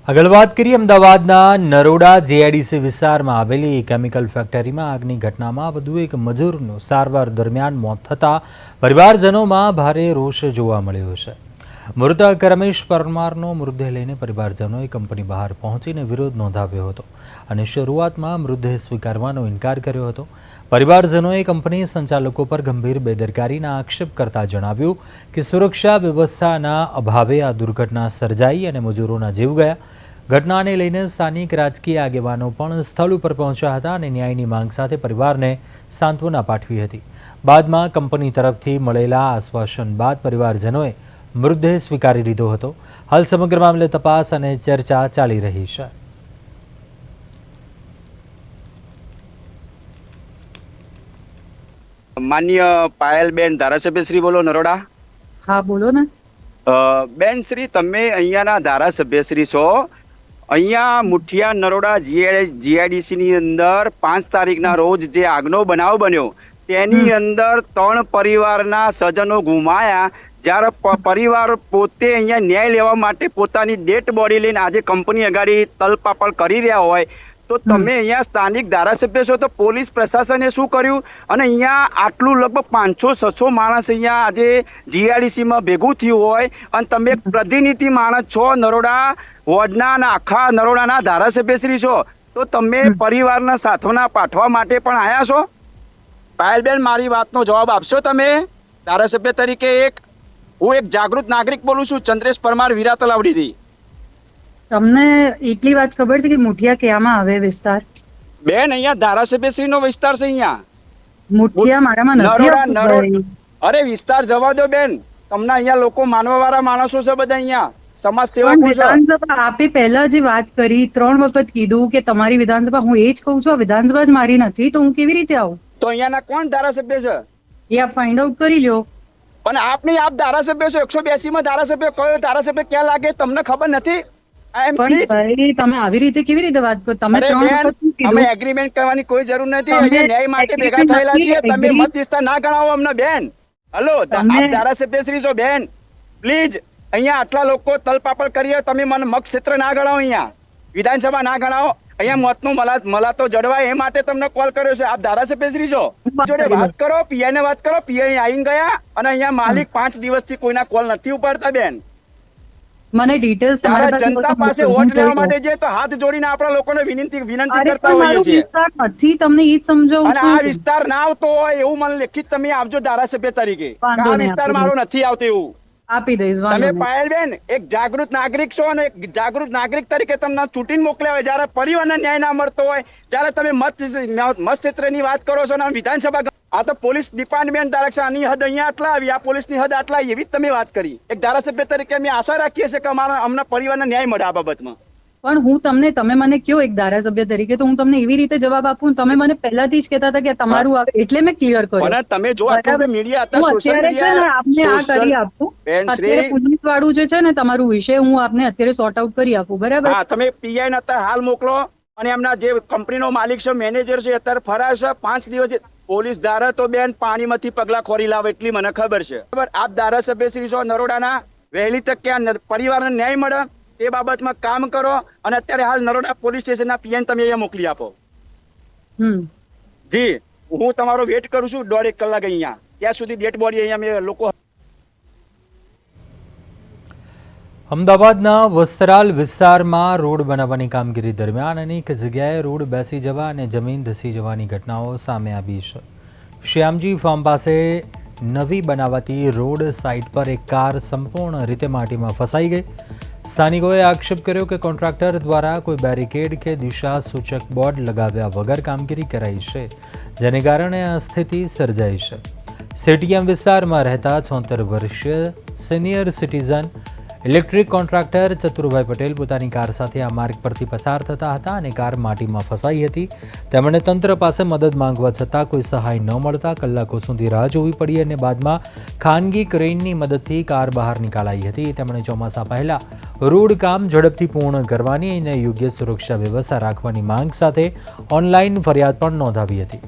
આગળ વાત કરીએ અમદાવાદના નરોડા જીઆઈડીસી વિસ્તારમાં આવેલી કેમિકલ ફેક્ટરીમાં આગની ઘટનામાં વધુ એક મજૂરનું સારવાર દરમિયાન મોત થતાં પરિવારજનોમાં ભારે રોષ જોવા મળ્યો છે। મૃતક રમેશ પરમારનો મૃતદેહ લઈને પરિવારજનોએ કંપની બહાર પહોંચીને વિરોધ નોંધાવ્યો હતો અને શરૂઆતમાં મૃતદેહ સ્વીકારવાનો ઇનકાર કર્યો હતો। પરિવારજનોએ કંપની સંચાલકો પર ગંભીર બેદરકારીના આક્ષેપ કરતા જણાવ્યું કે સુરક્ષા વ્યવસ્થાના અભાવે આ દુર્ઘટના સર્જાઈ અને મજૂરોના જીવ ગયા। ઘટનાને લઈને સ્થાનિક રાજકીય આગેવાનો પણ સ્થળ ઉપર પહોંચ્યા હતા અને ન્યાયની માંગ સાથે પરિવારને સાંત્વના પાઠવી હતી। બાદમાં કંપની તરફથી મળેલા આશ્વાસન બાદ પરિવારજનોએ મૃતદેહ સ્વીકારી લીધો હતો। હાલ સમગ્ર મામલે તપાસ અને ચર્ચા ચાલી રહી છે। માન્ય પાયલબેન ધારાસભ્ય શ્રી બોલો નરોડા। હા બોલો ને। બેન શ્રી તમે અહીંયાના ધારાસભ્ય શ્રી છો। અહીંયા મુઠિયા નરોડા જીઆઈડીસી ની અંદર 5 તારીખના રોજ જે આગનો બનાવ બન્યો તેની અંદર 3 પરિવારના સજ્જનો ગુમાયા। જ્યારે પરિવાર પોતે અહીંયા ન્યાય લેવા માટે પોતાની ડેડ બોડી લઈને આજે કંપની અગાડી તલપાપડ કરી રહ્યા હોય તો તમે અહીંયા સ્થાનિક ધારાસભ્ય છો તો પોલીસ પ્રશાસને શું કર્યું? અને અહીંયા આટલું લગભગ 500-600 માણસ અહીંયા આજે જીઆઈડીસીમાં ભેગું થયું હોય અને તમે પ્રતિનિધિ માણસ છો, નરોડા વોર્ડના અને આખા નરોડાના ધારાસભ્ય શ્રી છો, તો તમે પરિવારના સાંત્વના પાઠવા માટે પણ આવ્યા છો? પાયલબેન મારી વાતનો જવાબ આપશો તમે ધારાસભ્ય તરીકે? હું એક જાગૃત નાગરિક બોલું છું, ચંદ્રેશ પરમાર વીરા તલાવડીથી। તમને એટલી વાત ખબર છે કે મુઠિયા ક્યાંમાં આવે વિસ્તાર? બેન અહીંયા ધારાસભ્ય શ્રી નો વિસ્તાર છે। અહીંયા મુઠિયા મારામાં નથી આવતું। અરે વિસ્તાર જવા દો બેન, તમને અહીંયા લોકો માનવા વાળા માણસો છે બધા, અહીંયા સમાજ સેવકો છે। વિધાનસભા આપે પહેલા જે વાત કરી 3 વખત કીધું કે તમારી વિધાનસભા, હું એ જ કહું છું આ વિધાનસભા જ મારી નથી તો હું કેવી રીતે આવું? તો અહીંયાના કોણ ધારાસભ્ય છે એ આપ ફાઇન્ડ આઉટ કરી લો। પણ આપની આપ ધારાસભ્ય છો, 182 માં ધારાસભ્ય, કયો ધારાસભ્ય ક્યાં લાગે તમને ખબર નથી? પણ ભાઈ તમે આવી રીતે કેવી રીતે વાત કરો? તમે 3 વખત કીધું। અમે એગ્રીમેન્ટ કરવાની કોઈ જરૂર નથી, અમે ન્યાય માટે ભેગા થયેલા છીએ। તમે મત વિસ્તાર ના ગણાવો અમને બેન। હલો, આપ ધારાસભ્ય શ્રી છો બેન, પ્લીઝ અહીંયા આટલા લોકો તલપાપડ કરીએ, તમે મને મત ક્ષેત્ર ના ગણાવો, અહીંયા વિધાનસભા ના ગણાવો। અહીંયા મતનું મલાતો જડવાય એ માટે તમને કોલ કર્યો છે। આપ ધારાસભ્ય શ્રી છો, જોડે વાત કરો, પીઆઈ ને વાત કરો। પીઆઈ આવી ગયા અને અહીંયા માલિક 5 દિવસથી કોઈના કોલ નથી ઉપાડતા બેન। મને ડિટેલ્સ જનતા પાસે વોટ લેવા માટે જે તો હાથ જોડીને આપણા લોકોને વિનંતી કરતા હોઈએ છીએ નથી, તમને એ જ સમજાવું અને આ વિસ્તાર ના આવતો હોય એવું મને લેખિત તમે આપજો ધારાસભ્ય તરીકે। આ વિસ્તાર મારો નથી આવતો એવું આપી દઈશ। તમે પાયલબેન એક જાગૃત નાગરિક છો અને એક જાગૃત નાગરિક તરીકે તમને ચૂંટીને મોકલ્યા હોય, જયારે પરિવારને ન્યાય ના મળતો હોય, જયારે તમે મત ક્ષેત્રની વાત કરો છો અને વિધાનસભા, આ તો પોલીસ ડિપાર્ટમેન્ટ ધારક આની હદ અહીંયા આટલા આવી, આ પોલીસની હદ આટલા એવી જ તમે વાત કરી। એક ધારાસભ્ય તરીકે અમે આશા રાખીએ છીએ કે અમને પરિવારને ન્યાય મળે આ બાબતમાં। પણ હું તમને, તમે મને કયો એક ધારાસભ્ય તરીકે, તો હું તમને એવી રીતે જવાબ આપું? તમે મને પહેલાથી જ કહેતા હતા કે તમારું આવે એટલે મેં ક્લિયર કર્યું। અને તમે જો આટલું મીડિયા હતા, સોશિયલ મીડિયા આપને આ કરી આપું, અત્યારે પોલીસ વાળું જે છે ને તમારું વિષય હું આપને અત્યારે સોર્ટ આઉટ કરી આપું, બરાબર? હા, તમે પીઆઈ ને અત્યારે હાલ મોકલો અને એમના જે કંપનીનો માલિક છે, મેનેજર છે, અત્યારે ફરાર છે 5 દિવસ। પોલીસ ધારા તો બેન પાણીમાંથી પગલા ખોરી લાવે એટલી મને ખબર છે, બરાબર? આપ ધારાસભ્ય શ્રી છો નરોડાના, વહેલી તકે પરિવારને ન્યાય મળે એ બાબતમાં કામ કરો અને અત્યારે હાલ નરોડા પોલીસ સ્ટેશનના પીએન તમે અહીંયા મોકલી આપો। જી, હું તમારો વેટ કરું છું 1.5 કલાક અહીંયા, ત્યાં સુધી ડેડ બોડી અહીંયા મેં લોકો। અમદાવાદના વસ્ત્રાલ વિસ્તારમાં રોડ બનાવવાની કામગીરી દરમિયાન અનેક જગ્યાએ રોડ બેસી જવા અને જમીન ધસી જવાની ઘટનાઓ સામે આવી છે। શ્યામજી ફાર્મ પાસે નવી બનાવાતી રોડ સાઇટ પર એક કાર સંપૂર્ણ રીતે માટીમાં ફસાઈ ગઈ। સ્થાનિકોએ આક્ષેપ કર્યો કે કોન્ટ્રાક્ટર દ્વારા કોઈ બેરિકેડ કે દિશા સૂચક બોર્ડ લગાવ્યા વગર કામગીરી કરાઈ છે, જેને કારણે આ સ્થિતિ સર્જાઈ છે। સીટીએમ વિસ્તારમાં રહેતા 76 વર્ષીય senior citizen electric contractor Chaturbhai Patel પોતાની કાર સાથે આ માર્ગ પરથી પસાર થતા હતા અને કાર માટીમાં ફસાઈ હતી। તેમણે તંત્ર પાસે મદદ માંગવા છતાં કોઈ સહાય ન મળતા કલાકો સુધી રાહ જોવી પડી અને બાદમાં ખાનગી ક્રેનની મદદથી કાર બહાર નીકાળાઈ હતી। તેમણે ચોમાસા પહેલા રોડ કામ ઝડપથી પૂર્ણ કરવાની અને યોગ્ય સુરક્ષા વ્યવસ્થા રાખવાની માંગ સાથે ઓનલાઈન ફરિયાદ પણ નોંધાવી હતી।